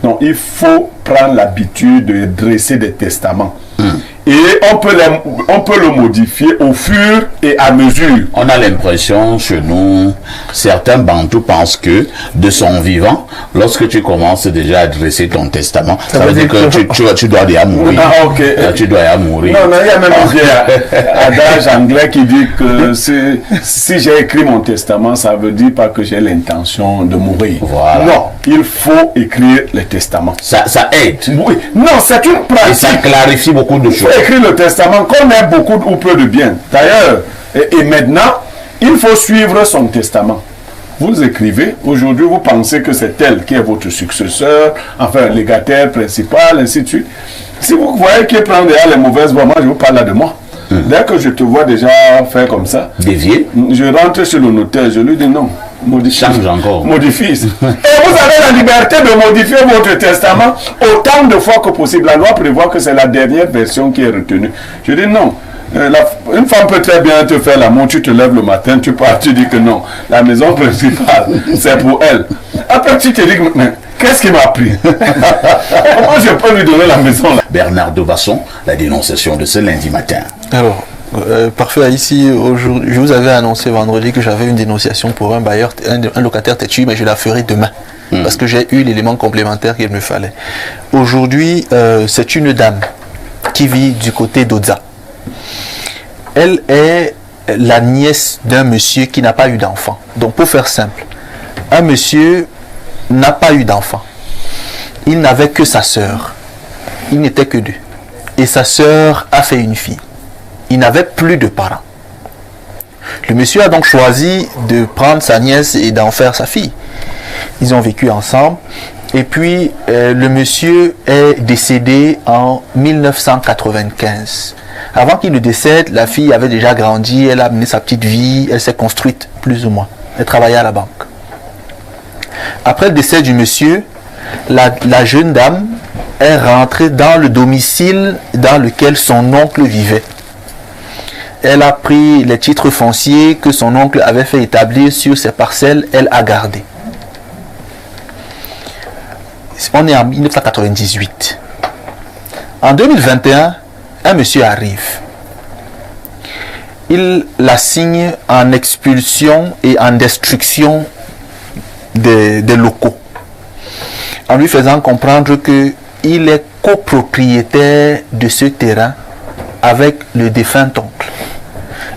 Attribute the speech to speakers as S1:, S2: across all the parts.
S1: Non, il faut prendre l'habitude de dresser des testaments. Et on peut le modifier au fur et à mesure.
S2: On a l'impression chez nous, certains Bantous pensent que de son vivant, lorsque tu commences déjà à dresser ton testament, ça veut dire que tu dois déjà mourir.
S1: Ah, ok.
S2: Tu dois déjà mourir.
S1: Non, il y a même un vieil adage anglais qui dit que si j'ai écrit mon testament, ça veut dire pas que j'ai l'intention de mourir.
S2: Voilà.
S1: Non, il faut écrire le testament.
S2: Ça aide.
S1: Oui. Non, c'est une pratique.
S2: Et ça clarifie beaucoup de choses.
S1: Écrire le testament qu'on ait beaucoup ou peu de bien. D'ailleurs, et maintenant, il faut suivre son testament. Vous écrivez, aujourd'hui vous pensez que c'est elle qui est votre successeur, enfin légataire principal, ainsi de suite. Si vous voyez qu'il prend déjà les mauvaises voies, moi je vous parle là de moi. Dès que je te vois déjà faire comme ça,
S2: dévier,
S1: je rentre chez le notaire, je lui dis non. Modifie.
S2: Change encore.
S1: Modifie. Et vous avez la liberté de modifier votre testament autant de fois que possible. La loi prévoit que c'est la dernière version qui est retenue. Je dis non. Une femme peut très bien te faire l'amour, tu te lèves le matin, tu pars, tu dis que non. La maison principale, c'est pour elle. Après, tu te dis, mais qu'est-ce qui m'a pris? Comment je peux lui donner la maison là?
S2: Bernard Dobasson, la dénonciation de ce lundi matin.
S3: Alors, parfait, ici, je vous avais annoncé vendredi que j'avais une dénonciation pour un bailleur, un locataire têtu, mais je la ferai demain. Parce que j'ai eu l'élément complémentaire qu'il me fallait. Aujourd'hui, c'est une dame qui vit du côté d'Odza. Elle est la nièce d'un monsieur qui n'a pas eu d'enfant. Donc, pour faire simple, un monsieur n'a pas eu d'enfant. Il n'avait que sa sœur. Il n'était que deux. Et sa sœur a fait une fille. Il n'avait plus de parents. Le monsieur a donc choisi de prendre sa nièce et d'en faire sa fille. Ils ont vécu ensemble. Et puis, le monsieur est décédé en 1995. Avant qu'il ne décède, la fille avait déjà grandi, elle a mené sa petite vie, elle s'est construite plus ou moins. Elle travaillait à la banque. Après le décès du monsieur, la jeune dame est rentrée dans le domicile dans lequel son oncle vivait. Elle a pris les titres fonciers que son oncle avait fait établir sur ses parcelles, elle a gardé. On est en 1998. En 2021, un monsieur arrive. Il la signe en expulsion et en destruction des locaux, en lui faisant comprendre qu'il est copropriétaire de ce terrain avec le défunt oncle.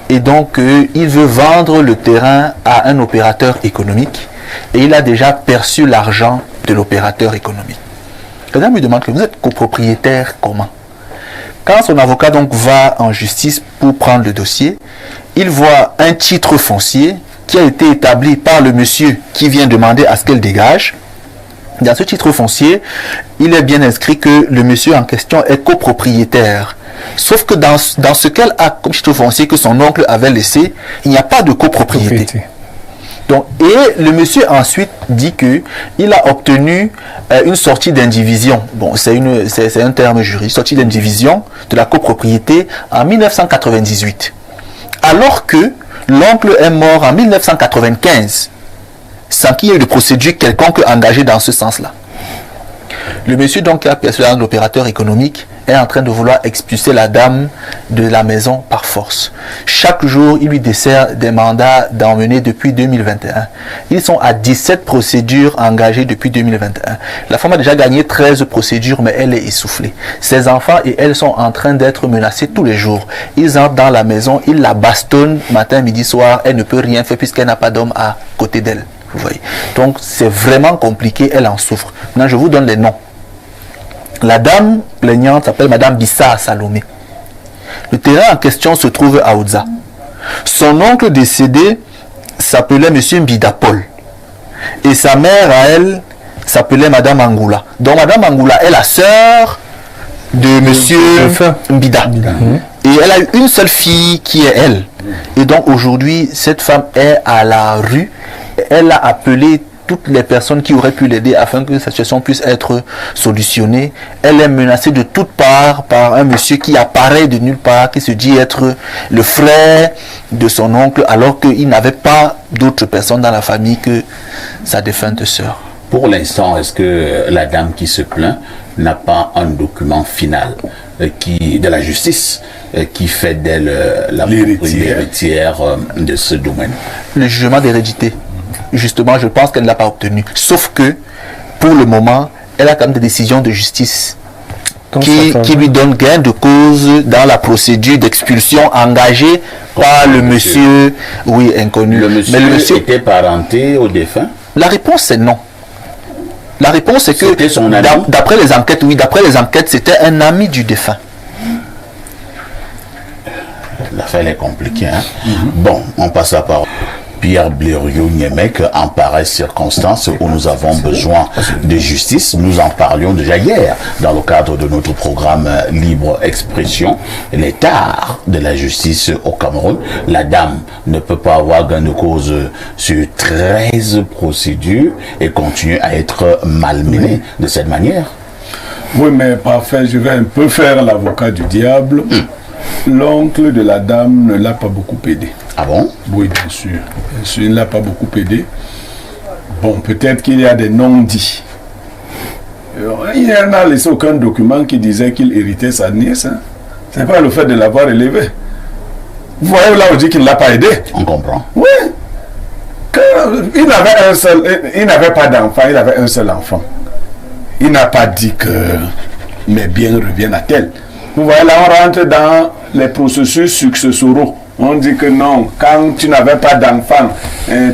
S3: Et donc, il veut vendre le terrain à un opérateur économique et il a déjà perçu l'argent de l'opérateur économique. La dame lui demande que vous êtes copropriétaire comment? Quand son avocat donc va en justice pour prendre le dossier, il voit un titre foncier qui a été établi par le monsieur qui vient demander à ce qu'elle dégage. Dans ce titre foncier, il est bien inscrit que le monsieur en question est copropriétaire. Sauf que dans ce qu'elle a comme titre foncier que son oncle avait laissé, il n'y a pas de copropriété. Donc, et le monsieur ensuite dit qu'il a obtenu une sortie d'indivision. Bon, c'est un terme juridique, sortie d'indivision de la copropriété en 1998. Alors que l'oncle est mort en 1995, sans qu'il y ait eu de procédure quelconque engagée dans ce sens-là. Le monsieur donc qui a perçu l'opérateur économique est en train de vouloir expulser la dame de la maison par force. Chaque jour, il lui dessert des mandats d'emmener depuis 2021. Ils sont à 17 procédures engagées depuis 2021. La femme a déjà gagné 13 procédures, mais elle est essoufflée. Ses enfants et elle sont en train d'être menacés tous les jours. Ils entrent dans la maison, ils la bastonnent matin, midi, soir. Elle ne peut rien faire puisqu'elle n'a pas d'homme à côté d'elle. Vous voyez. Donc, c'est vraiment compliqué, elle en souffre. Maintenant, je vous donne les noms. La dame plaignante s'appelle Madame Bissa Salomé. Le terrain en question se trouve à Oudza. Son oncle décédé s'appelait Monsieur Mbidapol. Et sa mère à elle s'appelait Madame Angoula. Donc Madame Angoula est la sœur de Monsieur Mbida. Et elle a eu une seule fille qui est elle. Et donc aujourd'hui, cette femme est à la rue. Elle a appelé toutes les personnes qui auraient pu l'aider afin que cette situation puisse être solutionnée. Elle est menacée de toutes parts par un monsieur qui apparaît de nulle part, qui se dit être le frère de son oncle, alors qu'il n'avait pas d'autres personnes dans la famille que sa défunte sœur.
S2: Pour l'instant, est-ce que la dame qui se plaint n'a pas un document final de la justice qui fait d'elle l'héritière de ce domaine?
S3: Le jugement d'hérédité, justement, je pense qu'elle ne l'a pas obtenu. Sauf que, pour le moment, elle a quand même des décisions de justice qui lui donnent gain de cause dans la procédure d'expulsion engagée par le monsieur, oui, inconnu.
S2: Le monsieur,
S3: mais le monsieur
S2: était parenté au défunt?
S3: La réponse est non. La réponse est que, d'après les enquêtes, oui, d'après les enquêtes, c'était un ami du défunt.
S2: L'affaire est compliquée, hein? Bon, on passe la parole. Pierre Blériot-Niemek, en pareille circonstance où nous avons besoin de justice, nous en parlions déjà hier dans le cadre de notre programme Libre Expression, les tares de la justice au Cameroun. La dame ne peut pas avoir gain de cause sur 13 procédures et continue à être malmenée de cette manière.
S1: Oui, mais parfait, je vais un peu faire l'avocat du diable. L'oncle de la dame ne l'a pas beaucoup aidé.
S2: Ah bon?
S1: Oui, bien sûr. Bien sûr, il ne l'a pas beaucoup aidé. Bon, peut-être qu'il y a des non-dits. Il n'a laissé aucun document qui disait qu'il héritait sa nièce. Hein. Ce n'est pas le fait de l'avoir élevée. Vous voyez là où on dit qu'il ne l'a pas aidé.
S2: On comprend.
S1: Oui. Il n'avait pas d'enfant, il avait un seul enfant. Il n'a pas dit que mes biens reviennent à tel. Vous voyez là, on rentre dans les processus successoraux. On dit que non, quand tu n'avais pas d'enfant,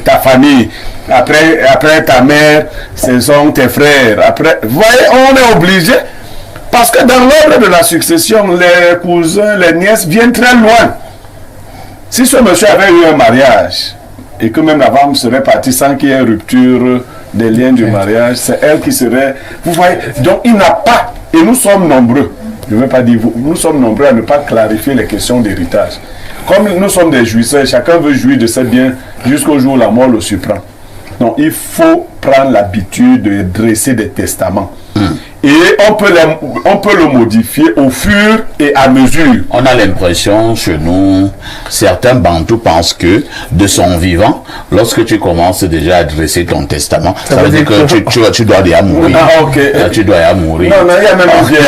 S1: ta famille, après ta mère, ce sont tes frères. Après, vous voyez, on est obligé, parce que dans l'ordre de la succession, les cousins, les nièces viennent très loin. Si ce monsieur avait eu un mariage, et que même la femme serait partie sans qu'il y ait rupture des liens du mariage, c'est elle qui serait... Vous voyez, donc il n'a pas, et nous sommes nombreux, je ne veux pas dire vous, nous sommes nombreux à ne pas clarifier les questions d'héritage. Comme nous sommes des jouisseurs, chacun veut jouir de ses biens jusqu'au jour où la mort le surprend. Donc il faut prendre l'habitude de dresser des testaments. Et on peut le modifier au fur et à mesure.
S2: On a l'impression chez nous, certains Bantous pensent que de son vivant, lorsque tu commences déjà à dresser ton testament, ça veut dire que tu dois déjà mourir.
S1: Ah, ok.
S2: Tu dois déjà mourir.
S1: Non, il y a même un vieil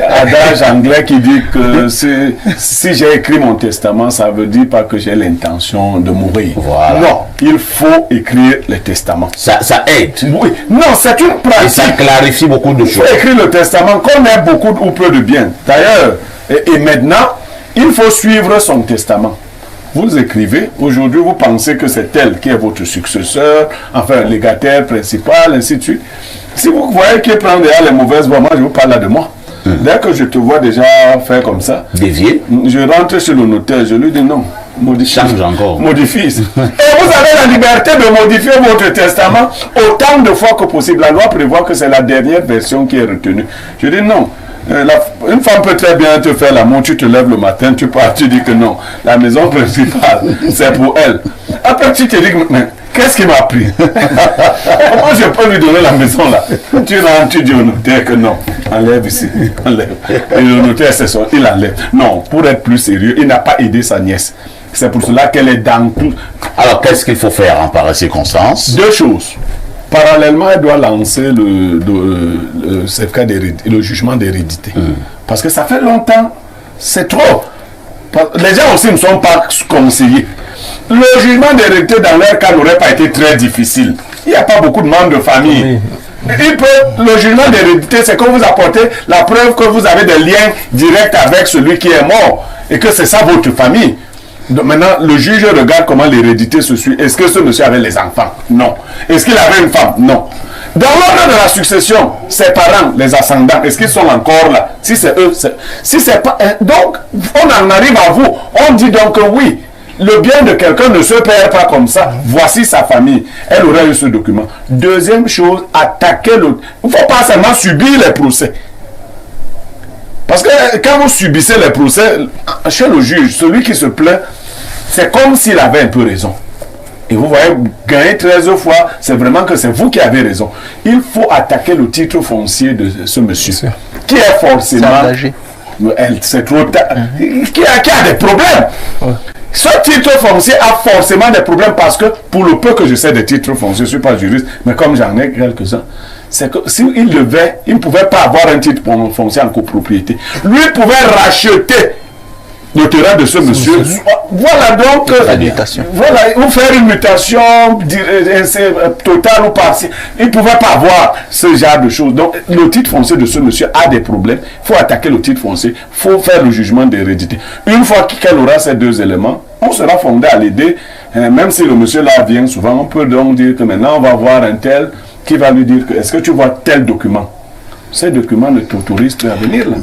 S1: adage anglais qui dit que si j'ai écrit mon testament, ça veut dire pas que j'ai l'intention de mourir.
S2: Voilà.
S1: Non, il faut écrire le testament.
S2: Ça aide.
S1: Oui. Non, c'est une pratique.
S2: Et ça clarifie beaucoup de choses.
S1: Écrire le testament qu'on ait beaucoup ou peu de bien. D'ailleurs, et maintenant, il faut suivre son testament. Vous écrivez, aujourd'hui vous pensez que c'est elle qui est votre successeur, enfin légataire principal, ainsi de suite. Si vous voyez qu'il prend déjà les mauvaises voies, moi je vous parle là de moi. Dès que je te vois déjà faire comme ça,
S2: dévier,
S1: je rentre chez le notaire, je lui dis non. Modifie.
S2: Change encore.
S1: Modifie. Et vous avez la liberté de modifier votre testament autant de fois que possible. La loi prévoit que c'est la dernière version qui est retenue. Je dis non. Une femme peut très bien te faire l'amour, tu te lèves le matin, tu pars, tu dis que non. La maison principale, c'est pour elle. Après, tu te dis, mais qu'est-ce qui m'a pris? Comment je peux lui donner la maison là? Tu rentres, tu dis au notaire que non. Enlève ici, enlève. Et le notaire, c'est ça, il enlève. Non, pour être plus sérieux, il n'a pas aidé sa nièce. C'est pour cela qu'elle est dans tout.
S2: Alors, qu'est-ce qu'il faut faire en pareille circonstance?
S1: Deux choses. Parallèlement, elle doit lancer le jugement d'hérédité. Parce que ça fait longtemps, c'est trop. Les gens aussi ne sont pas conseillés. Le jugement d'hérédité dans leur cas n'aurait pas été très difficile. Il n'y a pas beaucoup de membres de famille. Le jugement d'hérédité, c'est que vous apportez la preuve que vous avez des liens directs avec celui qui est mort et que c'est ça votre famille. Donc maintenant, le juge regarde comment l'hérédité se suit. Est-ce que ce monsieur avait les enfants? Non. Est-ce qu'il avait une femme? Non. Dans l'ordre de la succession, ses parents, les ascendants, est-ce qu'ils sont encore là? Si c'est eux, si c'est pas... Donc, on en arrive à vous. On dit donc que oui, le bien de quelqu'un ne se perd pas comme ça. Voici sa famille. Elle aurait eu ce document. Deuxième chose, attaquer l'autre. Il ne faut pas seulement subir les procès. Parce que quand vous subissez les procès, chez le juge, celui qui se plaint, c'est comme s'il avait un peu raison. Et vous voyez, gagner 13 fois, c'est vraiment que c'est vous qui avez raison. Il faut attaquer le titre foncier de ce monsieur, qui est forcément... c'est trop tard. Qui a des problèmes. Ce titre foncier a forcément des problèmes parce que, pour le peu que je sais des titres fonciers, je ne suis pas juriste, mais comme j'en ai quelques-uns, c'est que s'il il ne pouvait pas avoir un titre foncier en copropriété. Lui pouvait racheter le terrain de ce monsieur. Voilà donc, voilà, ou faire une mutation totale ou partielle. Il ne pouvait pas avoir ce genre de choses. Donc, le titre foncier de ce monsieur a des problèmes. Il faut attaquer le titre foncier. Il faut faire le jugement d'hérédité. Une fois qu'elle aura ces deux éléments, on sera fondé à l'aider. Même si le monsieur là vient souvent, on peut donc dire que maintenant on va voir un tel qui va lui dire que est-ce que tu vois tel document? Ces documents ne t'autorisent plus à venir là.